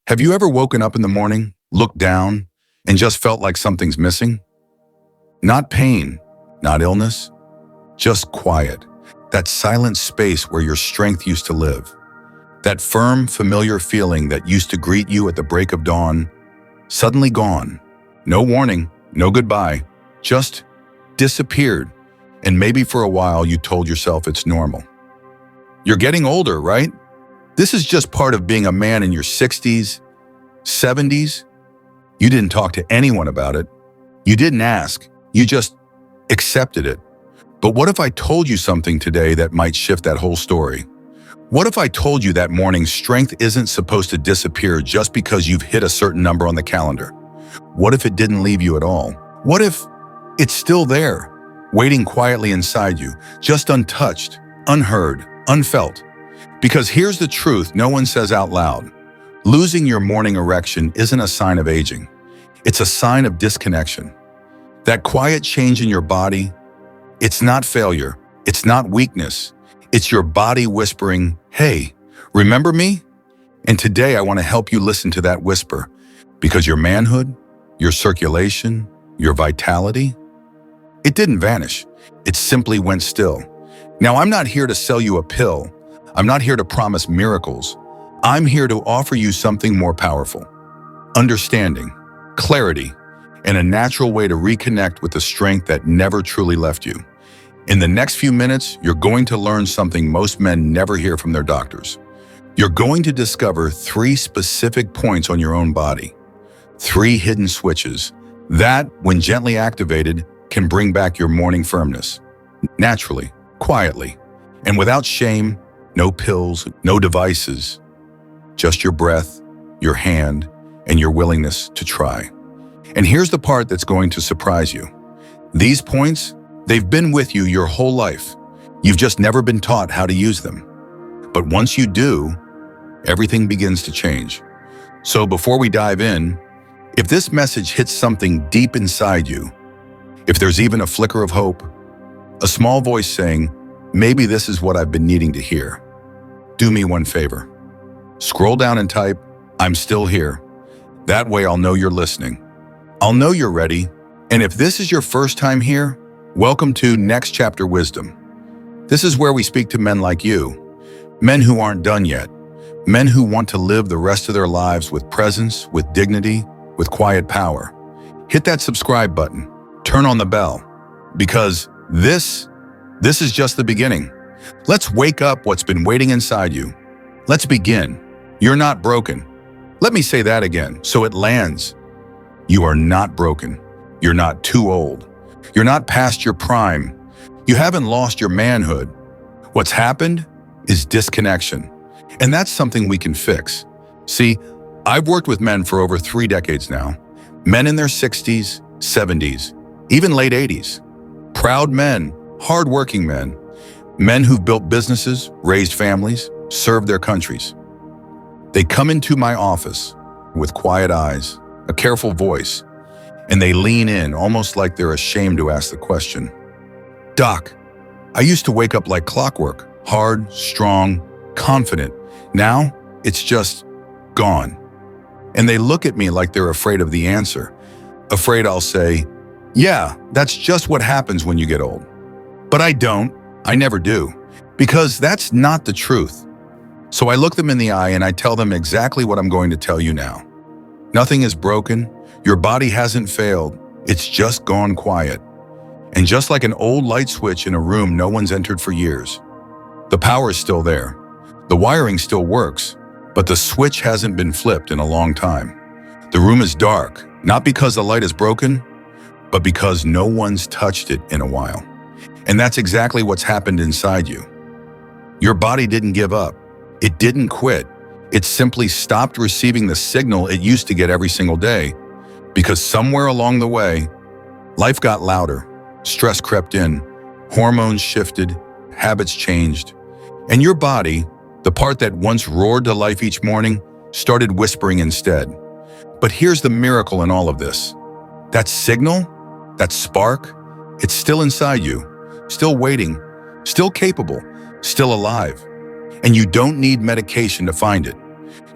Have you ever woken up in the morning, looked down, and just felt like something's missing? Not pain, not illness, just quiet. That silent space where your strength used to live. That firm, familiar feeling that used to greet you at the break of dawn, suddenly gone. No warning, no goodbye, just disappeared. And maybe for a while you told yourself it's normal. You're getting older, right? This is just part of being a man in your 60s, 70s. You didn't talk to anyone about it. You didn't ask. You just accepted it. But what if I told you something today that might shift that whole story? What if I told you that morning strength isn't supposed to disappear just because you've hit a certain number on the calendar? What if it didn't leave you at all? What if it's still there, waiting quietly inside you, just untouched, unheard, unfelt? Because here's the truth no one says out loud. Losing your morning erection isn't a sign of aging. It's a sign of disconnection. That quiet change in your body, it's not failure. It's not weakness. It's your body whispering, hey, remember me? And today I want to help you listen to that whisper, because your manhood, your circulation, your vitality, it didn't vanish. It simply went still. Now, I'm not here to sell you a pill. I'm not here to promise miracles. I'm here to offer you something more powerful. Understanding, clarity, and a natural way to reconnect with the strength that never truly left you. In the next few minutes, you're going to learn something most men never hear from their doctors. You're going to discover 3 specific points on your own body. 3 hidden switches that, when gently activated, can bring back your morning firmness. Naturally, quietly, and without shame. No pills, no devices, just your breath, your hand, and your willingness to try. And here's the part that's going to surprise you. These points, they've been with you your whole life. You've just never been taught how to use them. But once you do, everything begins to change. So before we dive in, if this message hits something deep inside you, if there's even a flicker of hope, a small voice saying, maybe this is what I've been needing to hear, do me one favor. Scroll down and type, I'm still here. That way I'll know you're listening. I'll know you're ready. And if this is your first time here, welcome to Next Chapter Wisdom. This is where we speak to men like you, men who aren't done yet, men who want to live the rest of their lives with presence, with dignity, with quiet power. Hit that subscribe button, turn on the bell, because this is just the beginning. Let's wake up what's been waiting inside you. Let's begin. You're not broken. Let me say that again, so it lands. You are not broken. You're not too old. You're not past your prime. You haven't lost your manhood. What's happened is disconnection. And that's something we can fix. See, I've worked with men for over 3 decades now. Men in their 60s, 70s, even late 80s. Proud men, hardworking men. Men who've built businesses, raised families, served their countries. They come into my office with quiet eyes, a careful voice, and they lean in almost like they're ashamed to ask the question. Doc, I used to wake up like clockwork, hard, strong, confident. Now, it's just gone. And they look at me like they're afraid of the answer, afraid I'll say, yeah, that's just what happens when you get old. But I don't. I never do, because that's not the truth. So I look them in the eye and I tell them exactly what I'm going to tell you now. Nothing is broken. Your body hasn't failed. It's just gone quiet. And just like an old light switch in a room no one's entered for years, the power is still there. The wiring still works, but the switch hasn't been flipped in a long time. The room is dark, not because the light is broken, but because no one's touched it in a while. And that's exactly what's happened inside you. Your body didn't give up. It didn't quit. It simply stopped receiving the signal it used to get every single day, because somewhere along the way, life got louder, stress crept in, hormones shifted, habits changed, and your body, the part that once roared to life each morning, started whispering instead. But here's the miracle in all of this. That signal, that spark, it's still inside you. Still waiting, still capable, still alive. And you don't need medication to find it.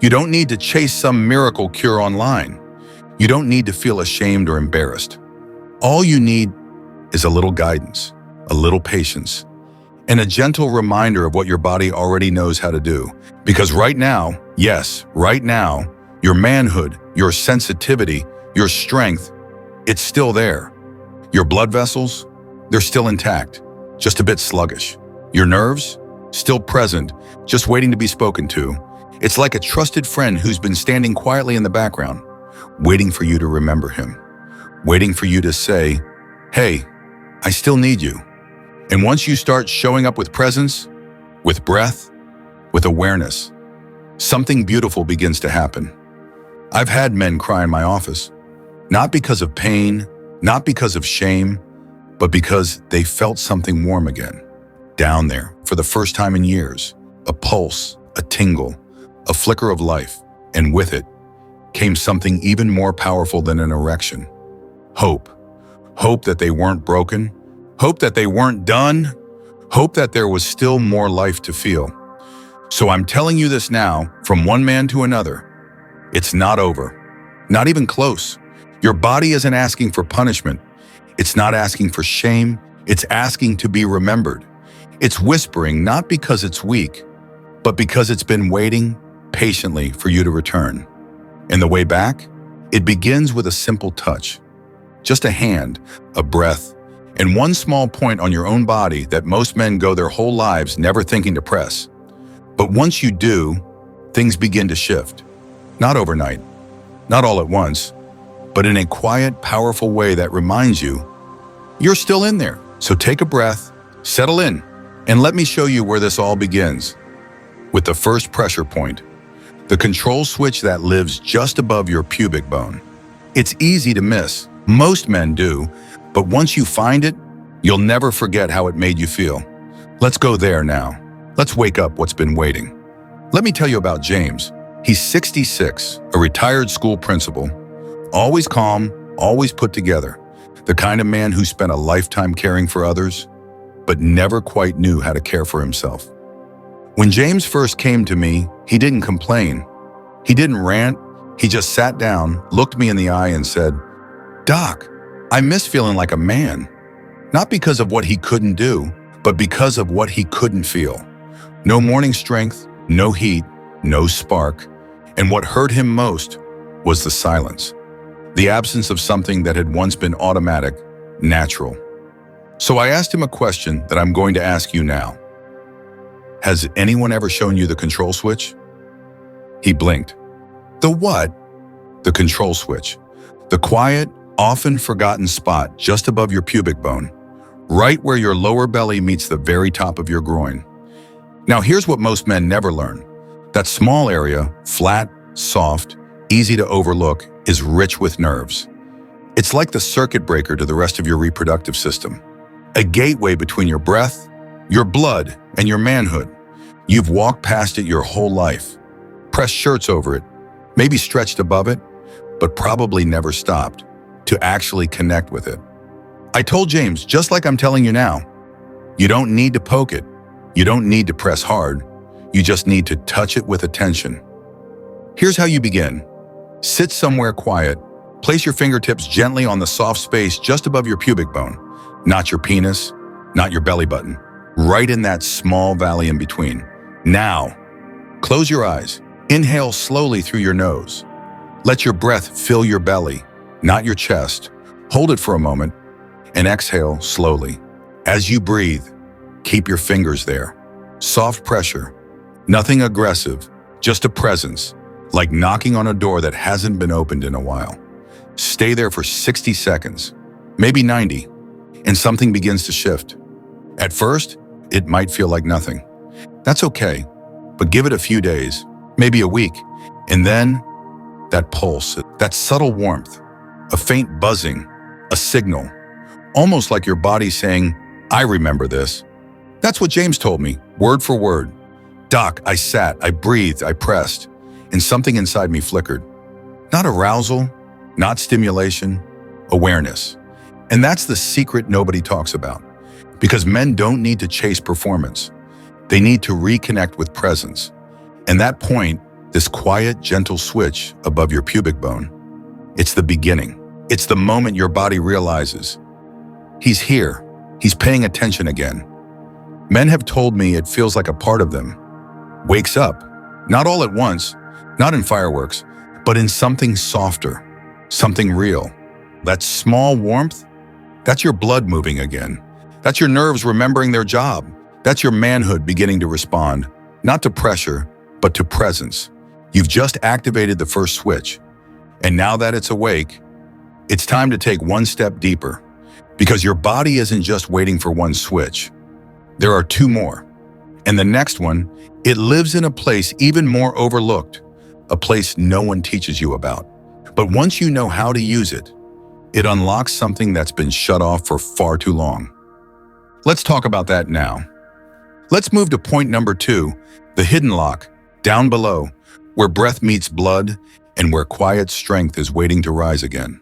You don't need to chase some miracle cure online. You don't need to feel ashamed or embarrassed. All you need is a little guidance, a little patience, and a gentle reminder of what your body already knows how to do. Because right now, yes, right now, your manhood, your sensitivity, your strength, it's still there. Your blood vessels, they're still intact, just a bit sluggish. Your nerves, still present, just waiting to be spoken to. It's like a trusted friend who's been standing quietly in the background, waiting for you to remember him, waiting for you to say, "Hey, I still need you." And once you start showing up with presence, with breath, with awareness, something beautiful begins to happen. I've had men cry in my office, not because of pain, not because of shame, but because they felt something warm again. Down there, for the first time in years, a pulse, a tingle, a flicker of life, and with it came something even more powerful than an erection. Hope. Hope that they weren't broken, hope that they weren't done, hope that there was still more life to feel. So I'm telling you this now, from one man to another, it's not over, not even close. Your body isn't asking for punishment. It's not asking for shame. It's asking to be remembered. It's whispering not because it's weak, but because it's been waiting patiently for you to return. And the way back, it begins with a simple touch. Just a hand, a breath, and one small point on your own body that most men go their whole lives never thinking to press. But once you do, things begin to shift. Not overnight, not all at once, but in a quiet, powerful way that reminds you, you're still in there. So take a breath, settle in, and let me show you where this all begins. With the first pressure point, the control switch that lives just above your pubic bone. It's easy to miss. Most men do, but once you find it, you'll never forget how it made you feel. Let's go there now. Let's wake up what's been waiting. Let me tell you about James. He's 66, a retired school principal, always calm, always put together, the kind of man who spent a lifetime caring for others, but never quite knew how to care for himself. When James first came to me, he didn't complain. He didn't rant. He just sat down, looked me in the eye and said, "Doc, I miss feeling like a man." Not because of what he couldn't do, but because of what he couldn't feel. No morning strength, no heat, no spark. And what hurt him most was the silence. The absence of something that had once been automatic, natural. So I asked him a question that I'm going to ask you now. Has anyone ever shown you the control switch? He blinked. The what? The control switch. The quiet, often forgotten spot just above your pubic bone, right where your lower belly meets the very top of your groin. Now here's what most men never learn. That small area, flat, soft, easy to overlook, is rich with nerves. It's like the circuit breaker to the rest of your reproductive system. A gateway between your breath, your blood, and your manhood. You've walked past it your whole life, pressed shirts over it, maybe stretched above it, but probably never stopped to actually connect with it. I told James, just like I'm telling you now, you don't need to poke it. You don't need to press hard. You just need to touch it with attention. Here's how you begin. Sit somewhere quiet. Place your fingertips gently on the soft space just above your pubic bone. Not your penis, not your belly button. Right in that small valley in between. Now, close your eyes. Inhale slowly through your nose. Let your breath fill your belly, not your chest. Hold it for a moment and exhale slowly. As you breathe, keep your fingers there. Soft pressure, nothing aggressive, just a presence, like knocking on a door that hasn't been opened in a while. Stay there for 60 seconds, maybe 90, and something begins to shift. At first, it might feel like nothing. That's okay, but give it a few days, maybe a week, and then that pulse, that subtle warmth, a faint buzzing, a signal, almost like your body saying, "I remember this." That's what James told me, word for word. "Doc, I sat, I breathed, I pressed, and something inside me flickered." Not arousal, not stimulation, awareness. And that's the secret nobody talks about. Because men don't need to chase performance. They need to reconnect with presence. And that point, this quiet, gentle switch above your pubic bone. It's the beginning. It's the moment your body realizes, he's here, he's paying attention again. Men have told me it feels like a part of them wakes up, not all at once, not in fireworks, but in something softer, something real. That small warmth, that's your blood moving again. That's your nerves remembering their job. That's your manhood beginning to respond, not to pressure, but to presence. You've just activated the first switch. And now that it's awake, it's time to take one step deeper, because your body isn't just waiting for one switch. There are two more. And the next one, it lives in a place even more overlooked, a place no one teaches you about. But once you know how to use it, it unlocks something that's been shut off for far too long. Let's talk about that now. Let's move to point number 2, the hidden lock, down below, where breath meets blood and where quiet strength is waiting to rise again.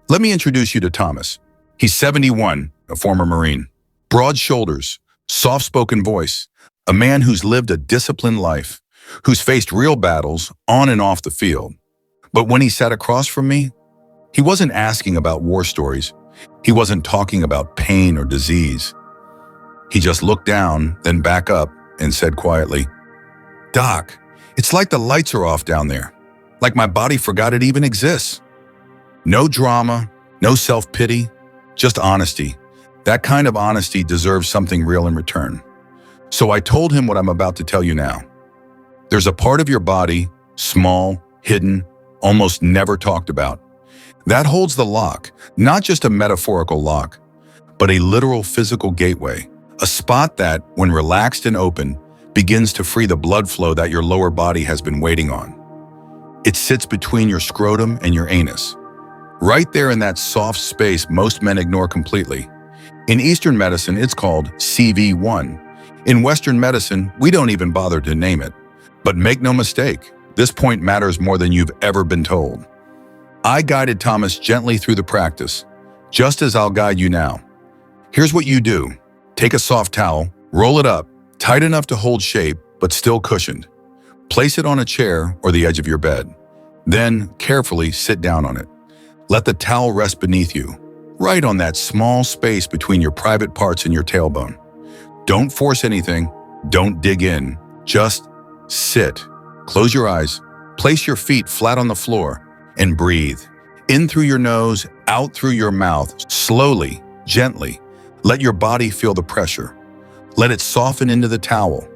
Let me introduce you to Thomas. He's 71, a former Marine. Broad shoulders, soft-spoken voice, a man who's lived a disciplined life, who's faced real battles on and off the field. But when he sat across from me, he wasn't asking about war stories. He wasn't talking about pain or disease. He just looked down, then back up, and said quietly, "Doc, it's like the lights are off down there. Like my body forgot it even exists." No drama, no self-pity, just honesty. That kind of honesty deserves something real in return. So I told him what I'm about to tell you now. There's a part of your body, small, hidden, almost never talked about, that holds the lock, not just a metaphorical lock, but a literal physical gateway, a spot that, when relaxed and open, begins to free the blood flow that your lower body has been waiting on. It sits between your scrotum and your anus, right there in that soft space most men ignore completely. In Eastern medicine, it's called CV1. In Western medicine, we don't even bother to name it. But make no mistake, this point matters more than you've ever been told. I guided Thomas gently through the practice, just as I'll guide you now. Here's what you do. Take a soft towel, roll it up, tight enough to hold shape, but still cushioned. Place it on a chair or the edge of your bed. Then, carefully sit down on it. Let the towel rest beneath you, right on that small space between your private parts and your tailbone. Don't force anything, don't dig in, just sit. Close your eyes, place your feet flat on the floor, and breathe. In through your nose, out through your mouth, slowly, gently. Let your body feel the pressure. Let it soften into the towel.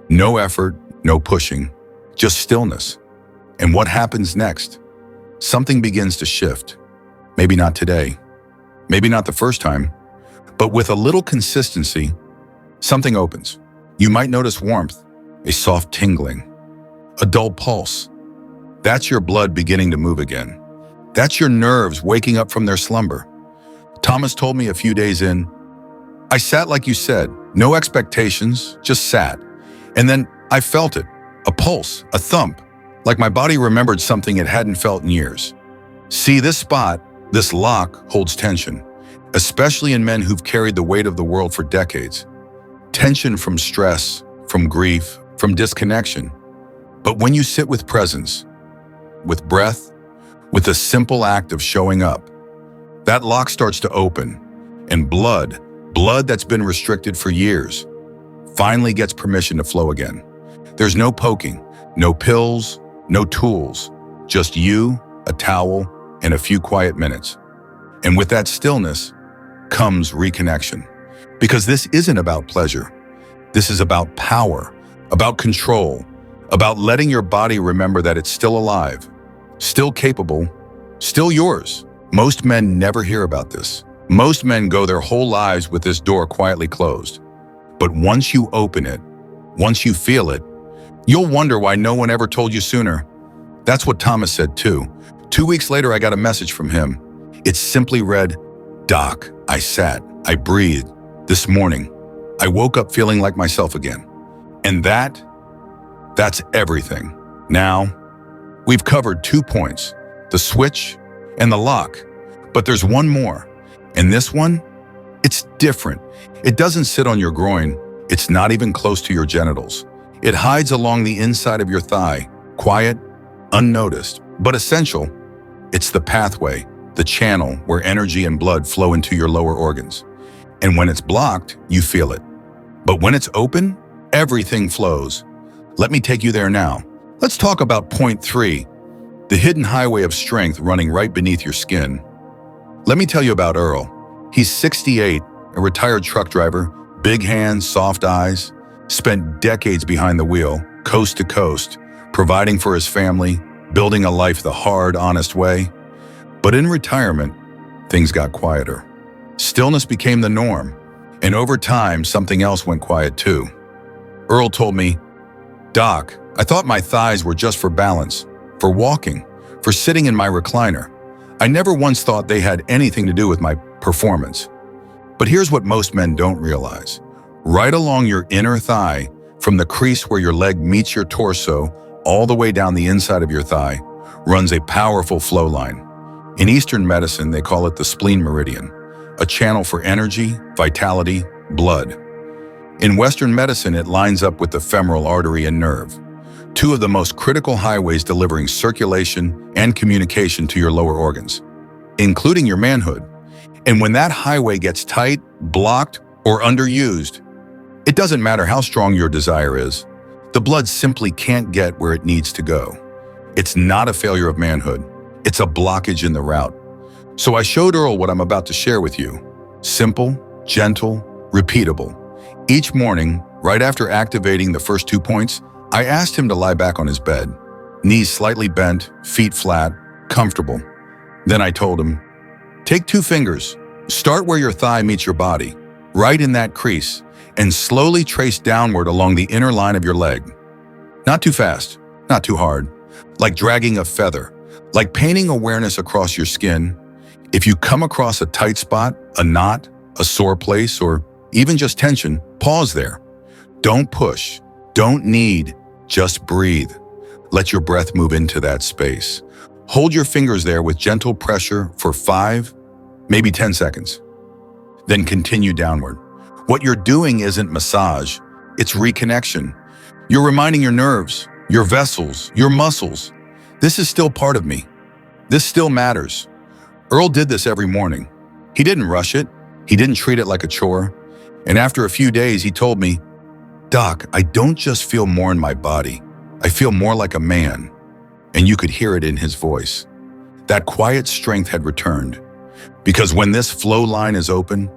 No effort, no pushing, just stillness. And what happens next? Something begins to shift. Maybe not today, maybe not the first time, but with a little consistency, something opens. You might notice warmth, a soft tingling, a dull pulse. That's your blood beginning to move again. That's your nerves waking up from their slumber. Thomas told me a few days in, I sat like you said, no expectations, just sat. And then I felt it, a pulse, a thump, like my body remembered something it hadn't felt in years. See, this spot, this lock holds tension, especially in men who've carried the weight of the world for decades. Tension from stress, from grief, from disconnection. But when you sit with presence, with breath, with the simple act of showing up, that lock starts to open, and blood that's been restricted for years, finally gets permission to flow again. There's no poking, no pills, no tools, just you, a towel, and a few quiet minutes. And with that stillness comes reconnection. Because this isn't about pleasure. This is about power, about control, about letting your body remember that it's still alive, still capable, still yours. Most men never hear about this. Most men go their whole lives with this door quietly closed. But once you open it, once you feel it, you'll wonder why no one ever told you sooner. That's what Thomas said too. 2 weeks later, I got a message from him. It simply read, "Doc, I sat, I breathed. This morning, I woke up feeling like myself again." And that's everything. Now, we've covered 2 points, the switch and the lock. But there's one more. And this one, it's different. It doesn't sit on your groin. It's not even close to your genitals. It hides along the inside of your thigh, Quiet, unnoticed, but essential. It's the pathway, the channel where energy and blood flow into your lower organs. And when it's blocked, you feel it. But when it's open, everything flows. Let me take you there now. Let's talk about point 3, the hidden highway of strength running right beneath your skin. Let me tell you about Earl. He's 68, a retired truck driver, big hands, soft eyes, spent decades behind the wheel, coast to coast, providing for his family, building a life the hard, honest way. But in retirement, things got quieter. Stillness became the norm, and over time, something else went quiet too. Earl told me, "Doc, I thought my thighs were just for balance, for walking, for sitting in my recliner. I never once thought they had anything to do with my performance." But here's what most men don't realize. Right along your inner thigh, from the crease where your leg meets your torso, all the way down the inside of your thigh, runs a powerful flow line. In Eastern medicine, they call it the spleen meridian, a channel for energy, vitality, blood. In Western medicine, it lines up with the femoral artery and nerve, two of the most critical highways delivering circulation and communication to your lower organs, including your manhood. And when that highway gets tight, blocked, or underused, it doesn't matter how strong your desire is, the blood simply can't get where it needs to go. It's not a failure of manhood, it's a blockage in the route. So I showed Earl what I'm about to share with you. Simple, gentle, repeatable. Each morning, right after activating the first 2 points, I asked him to lie back on his bed, knees slightly bent, feet flat, comfortable. Then I told him, take 2 fingers, start where your thigh meets your body, right in that crease, and slowly trace downward along the inner line of your leg. Not too fast, not too hard, like dragging a feather, like painting awareness across your skin. If you come across a tight spot, a knot, a sore place, or even just tension, pause there. Don't push, don't knead, just breathe. Let your breath move into that space. Hold your fingers there with gentle pressure for 5, maybe 10 seconds. Then continue downward. What you're doing isn't massage, it's reconnection. You're reminding your nerves, your vessels, your muscles, this is still part of me. This still matters. Earl did this every morning. He didn't rush it. He didn't treat it like a chore. And after a few days, he told me, "Doc, I don't just feel more in my body. I feel more like a man." And you could hear it in his voice. That quiet strength had returned. Because when this flow line is open,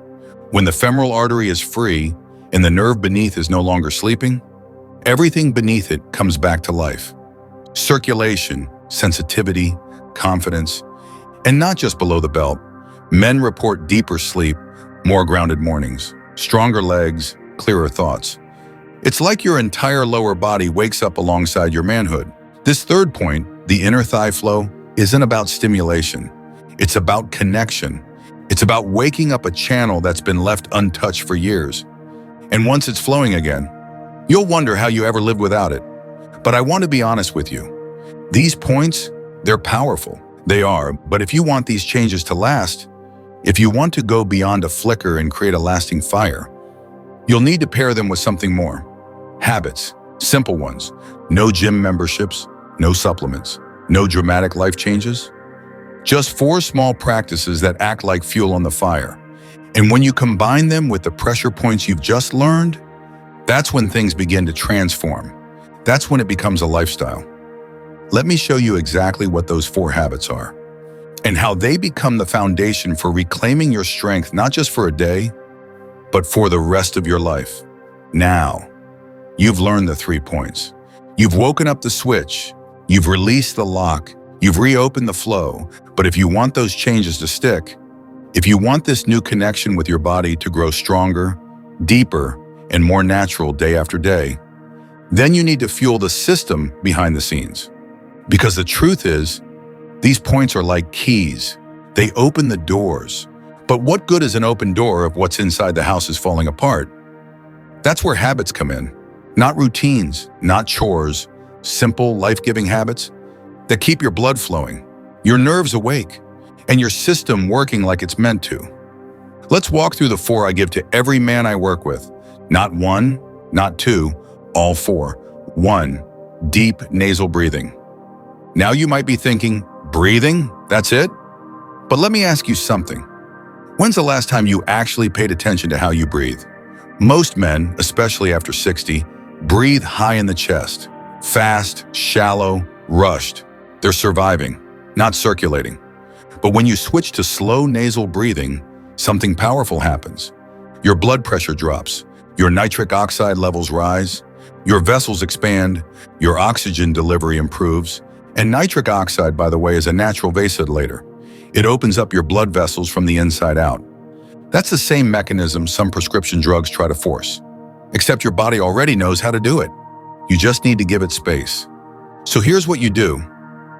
when the femoral artery is free and the nerve beneath is no longer sleeping, everything beneath it comes back to life. Circulation, sensitivity, confidence, and not just below the belt. Men report deeper sleep, more grounded mornings, stronger legs, clearer thoughts. It's like your entire lower body wakes up alongside your manhood. This third point, the inner thigh flow, isn't about stimulation. It's about connection. It's about waking up a channel that's been left untouched for years. And once it's flowing again, you'll wonder how you ever lived without it. But I want to be honest with you. These points, they're powerful. They are, but if you want these changes to last, if you want to go beyond a flicker and create a lasting fire, you'll need to pair them with something more. Habits, simple ones. No gym memberships, no supplements, no dramatic life changes. Just 4 small practices that act like fuel on the fire. And when you combine them with the pressure points you've just learned, that's when things begin to transform. That's when it becomes a lifestyle. Let me show you exactly what those 4 habits are and how they become the foundation for reclaiming your strength, not just for a day, but for the rest of your life. Now, you've learned the 3 points. You've woken up the switch. You've released the lock. You've reopened the flow. But if you want those changes to stick, if you want this new connection with your body to grow stronger, deeper, and more natural day after day, then you need to fuel the system behind the scenes. Because the truth is, these points are like keys. They open the doors. But what good is an open door if what's inside the house is falling apart? That's where habits come in. Not routines, not chores, simple, life-giving habits that keep your blood flowing, your nerves awake, and your system working like it's meant to. Let's walk through the 4 I give to every man I work with. Not 1, not 2, all 4. 1. deep nasal breathing. Now you might be thinking, breathing? That's it? But let me ask you something. When's the last time you actually paid attention to how you breathe? Most men, especially after 60, breathe high in the chest. Fast, shallow, rushed. They're surviving, not circulating. But when you switch to slow nasal breathing, something powerful happens. Your blood pressure drops, your nitric oxide levels rise, your vessels expand, your oxygen delivery improves, and nitric oxide, by the way, is a natural vasodilator. It opens up your blood vessels from the inside out. That's the same mechanism some prescription drugs try to force, except your body already knows how to do it. You just need to give it space. So here's what you do.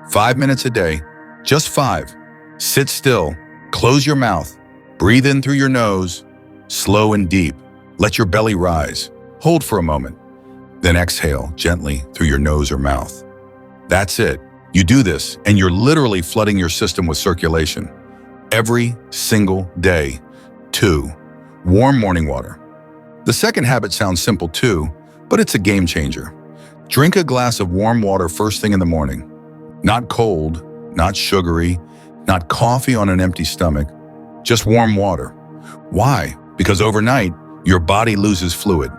5 minutes a day, just 5. Sit still, close your mouth, breathe in through your nose, slow and deep. Let your belly rise. Hold for a moment. Then exhale gently through your nose or mouth. That's it. You do this, and you're literally flooding your system with circulation. Every single day. 2. Warm morning water. The second habit sounds simple too, but it's a game changer. Drink a glass of warm water first thing in the morning. Not cold, not sugary, not coffee on an empty stomach, just warm water. Why? Because overnight, your body loses fluid.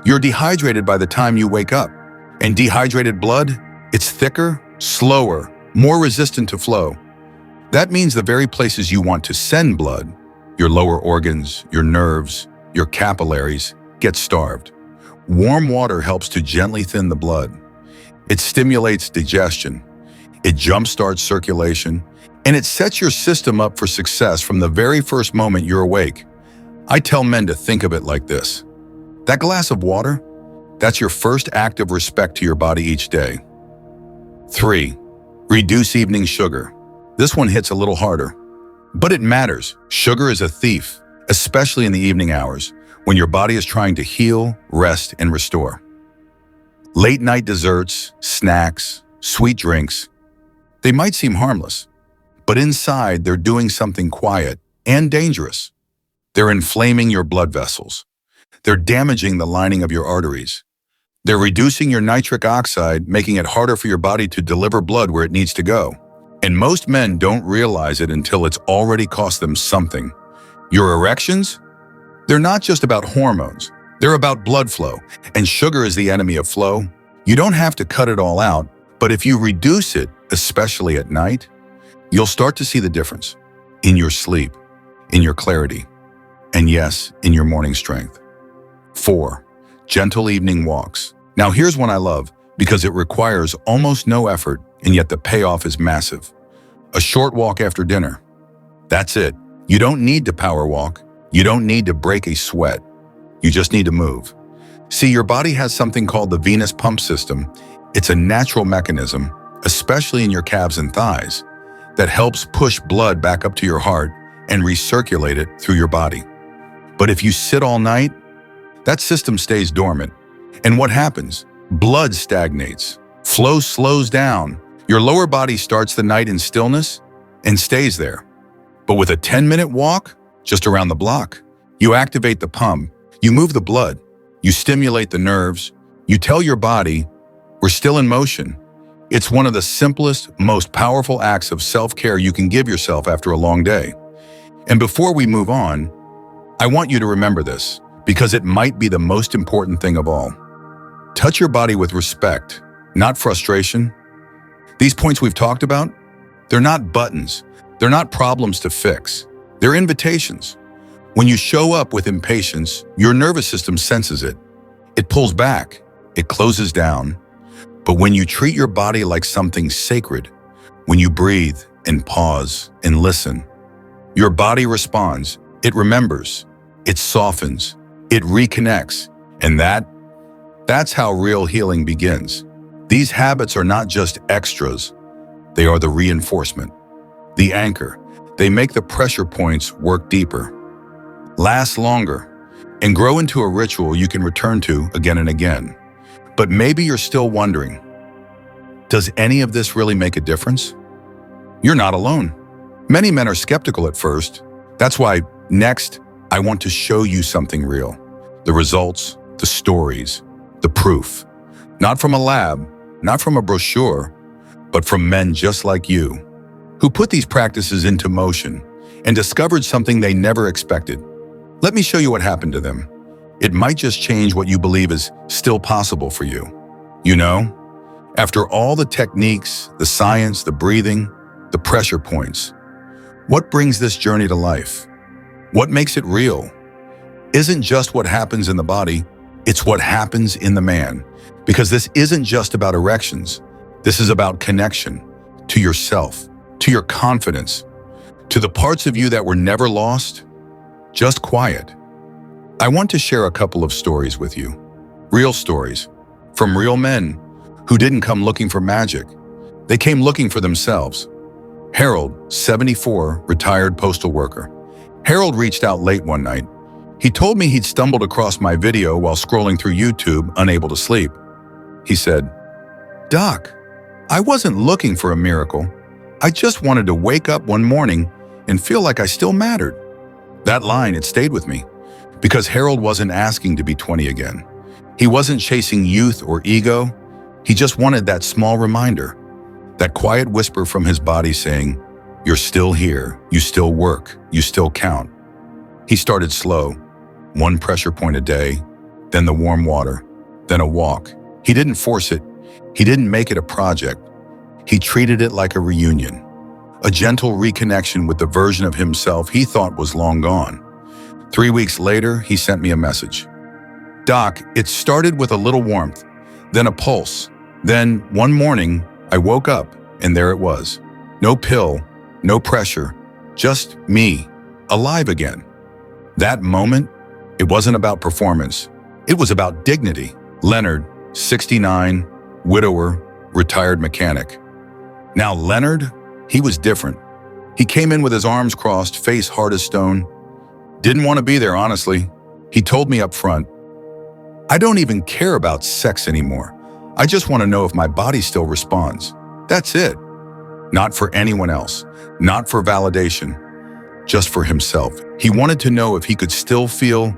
You're dehydrated by the time you wake up. And dehydrated blood, it's thicker, slower, more resistant to flow. That means the very places you want to send blood, your lower organs, your nerves, your capillaries, get starved. Warm water helps to gently thin the blood. It stimulates digestion. It jumpstarts circulation, and it sets your system up for success from the very first moment you're awake. I tell men to think of it like this. That glass of water, that's your first act of respect to your body each day. 3. Reduce evening sugar. This one hits a little harder. But it matters. Sugar is a thief, especially in the evening hours, when your body is trying to heal, rest, and restore. Late night desserts, snacks, sweet drinks, they might seem harmless, but inside they're doing something quiet and dangerous. They're inflaming your blood vessels. They're damaging the lining of your arteries. They're reducing your nitric oxide, making it harder for your body to deliver blood where it needs to go. And most men don't realize it until it's already cost them something. Your erections? They're not just about hormones. They're about blood flow, and sugar is the enemy of flow. You don't have to cut it all out, but if you reduce it, especially at night, you'll start to see the difference in your sleep, in your clarity, and yes, in your morning strength. 4. Gentle evening walks. Now here's one I love because it requires almost no effort, and yet the payoff is massive. A short walk after dinner. That's it. You don't need to power walk. You don't need to break a sweat. You just need to move. See, your body has something called the venous pump system. It's a natural mechanism, especially in your calves and thighs, that helps push blood back up to your heart and recirculate it through your body. But if you sit all night, that system stays dormant. And what happens? Blood stagnates. Flow slows down. Your lower body starts the night in stillness and stays there. But with a 10-minute walk, just around the block, you activate the pump, you move the blood, you stimulate the nerves, you tell your body, we're still in motion. It's one of the simplest, most powerful acts of self-care you can give yourself after a long day. And before we move on, I want you to remember this, because it might be the most important thing of all. Touch your body with respect, not frustration. These points we've talked about, they're not buttons. They're not problems to fix. They're invitations. When you show up with impatience, your nervous system senses it. It pulls back. It closes down. But when you treat your body like something sacred, when you breathe and pause and listen, your body responds. It remembers. It softens. It reconnects. And that's how real healing begins. These habits are not just extras. They are the reinforcement, the anchor. They make the pressure points work deeper, last longer, and grow into a ritual you can return to again and again. But maybe you're still wondering, does any of this really make a difference? You're not alone. Many men are skeptical at first. That's why next, I want to show you something real. The results, the stories, the proof. Not from a lab, not from a brochure, but from men just like you, who put these practices into motion and discovered something they never expected. Let me show you what happened to them. It might just change what you believe is still possible for you. You know, after all the techniques, the science, the breathing, the pressure points, what brings this journey to life? What makes it real? Isn't just what happens in the body, it's what happens in the man. Because this isn't just about erections. This is about connection to yourself, to your confidence, to the parts of you that were never lost, just quiet. I want to share a couple of stories with you. Real stories from real men who didn't come looking for magic. They came looking for themselves. Harold, 74, retired postal worker. Harold reached out late one night. He told me he'd stumbled across my video while scrolling through YouTube, unable to sleep. He said, "Doc, I wasn't looking for a miracle. I just wanted to wake up one morning and feel like I still mattered." That line, it stayed with me, because Harold wasn't asking to be 20 again. He wasn't chasing youth or ego. He just wanted that small reminder, that quiet whisper from his body saying, "You're still here, you still work, you still count." He started slow, one pressure point a day, then the warm water, then a walk. He didn't force it. He didn't make it a project. He treated it like a reunion, a gentle reconnection with the version of himself he thought was long gone. 3 weeks later, he sent me a message. "Doc, it started with a little warmth, then a pulse. Then, one morning, I woke up, and there it was. No pill, no pressure, just me, alive again." That moment, it wasn't about performance. It was about dignity. Leonard, 69, widower, retired mechanic. Now Leonard, he was different. He came in with his arms crossed, face hard as stone. Didn't want to be there, honestly. He told me up front, "I don't even care about sex anymore. I just want to know if my body still responds. That's it." Not for anyone else, not for validation, just for himself. He wanted to know if he could still feel,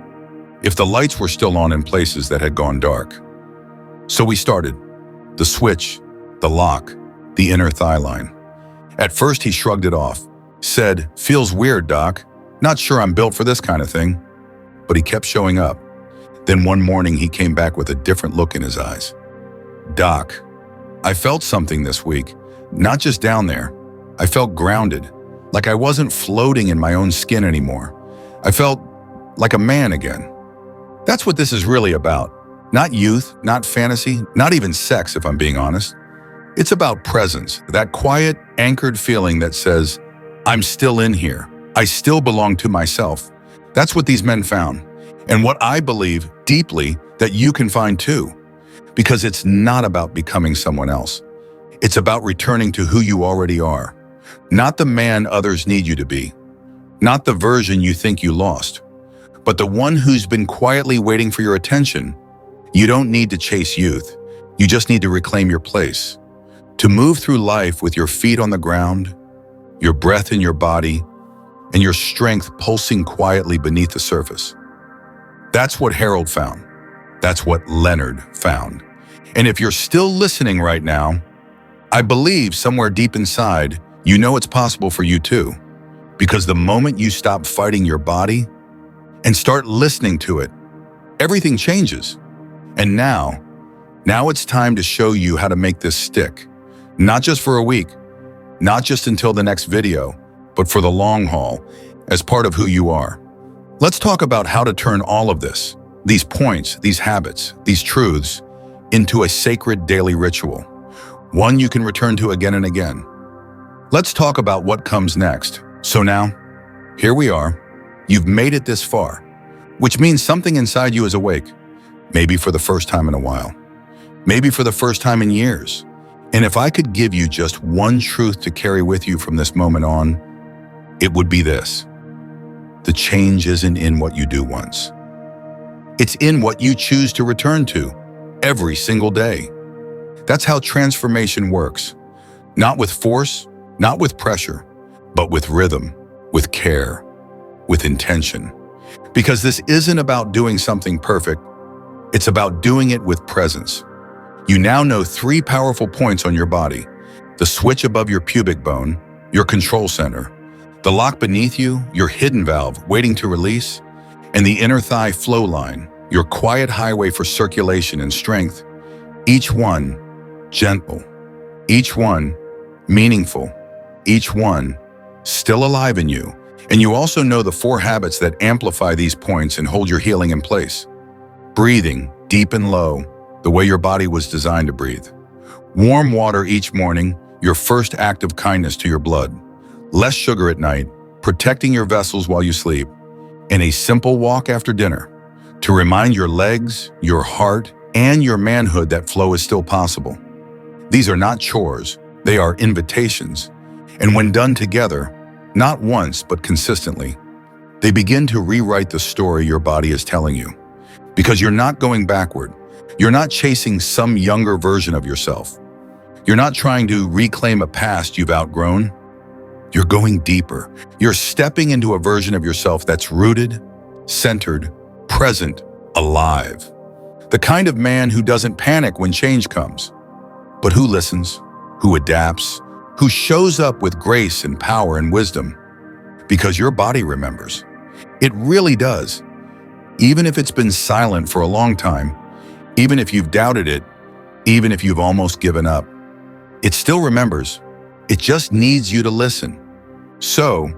if the lights were still on in places that had gone dark. So we started. The switch, the lock, the inner thigh line. At first he shrugged it off, said, "Feels weird, Doc. Not sure I'm built for this kind of thing." But he kept showing up. Then one morning he came back with a different look in his eyes. "Doc, I felt something this week, not just down there. I felt grounded, like I wasn't floating in my own skin anymore. I felt like a man again." That's what this is really about. Not youth, not fantasy, not even sex, if I'm being honest. It's about presence, that quiet, anchored feeling that says, "I'm still in here. I still belong to myself." That's what these men found, and what I believe deeply that you can find too. Because it's not about becoming someone else. It's about returning to who you already are. Not the man others need you to be. Not the version you think you lost. But the one who's been quietly waiting for your attention. You don't need to chase youth. You just need to reclaim your place. To move through life with your feet on the ground, your breath in your body, and your strength pulsing quietly beneath the surface. That's what Harold found. That's what Leonard found. And if you're still listening right now, I believe somewhere deep inside, you know it's possible for you too. Because the moment you stop fighting your body and start listening to it, everything changes. And now it's time to show you how to make this stick. Not just for a week, not just until the next video, but for the long haul, as part of who you are. Let's talk about how to turn all of this, these points, these habits, these truths, into a sacred daily ritual, one you can return to again and again. Let's talk about what comes next. So now, here we are. You've made it this far, which means something inside you is awake, maybe for the first time in a while, maybe for the first time in years. And if I could give you just one truth to carry with you from this moment on, it would be this. The change isn't in what you do once. It's in what you choose to return to every single day. That's how transformation works. Not with force, not with pressure, but with rhythm, with care, with intention. Because this isn't about doing something perfect. It's about doing it with presence. You now know 3 powerful points on your body: the switch above your pubic bone, your control center; the lock beneath you, your hidden valve waiting to release; and the inner thigh flow line, your quiet highway for circulation and strength. Each one gentle, each one meaningful, each one still alive in you. And you also know the 4 habits that amplify these points and hold your healing in place. Breathing deep and low, the way your body was designed to breathe. Warm water each morning, your first act of kindness to your blood. Less sugar at night, protecting your vessels while you sleep. And a simple walk after dinner to remind your legs, your heart, and your manhood that flow is still possible. These are not chores, they are invitations. And when done together, not once but consistently, they begin to rewrite the story your body is telling you. Because you're not going backward. You're not chasing some younger version of yourself. You're not trying to reclaim a past you've outgrown. You're going deeper. You're stepping into a version of yourself that's rooted, centered, present, alive. The kind of man who doesn't panic when change comes, but who listens, who adapts, who shows up with grace and power and wisdom. Because your body remembers. It really does. Even if it's been silent for a long time, even if you've doubted it, even if you've almost given up, it still remembers. It just needs you to listen. So,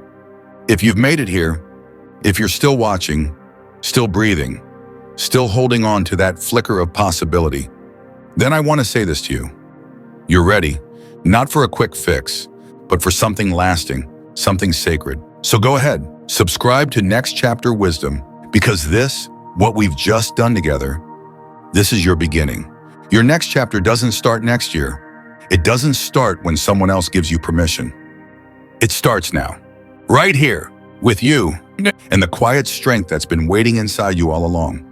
if you've made it here, if you're still watching, still breathing, still holding on to that flicker of possibility, then I want to say this to you. You're ready, not for a quick fix, but for something lasting, something sacred. So go ahead, subscribe to Next Chapter Wisdom, because this, what we've just done together, this is your beginning. Your next chapter doesn't start next year. It doesn't start when someone else gives you permission. It starts now, right here, with you, and the quiet strength that's been waiting inside you all along.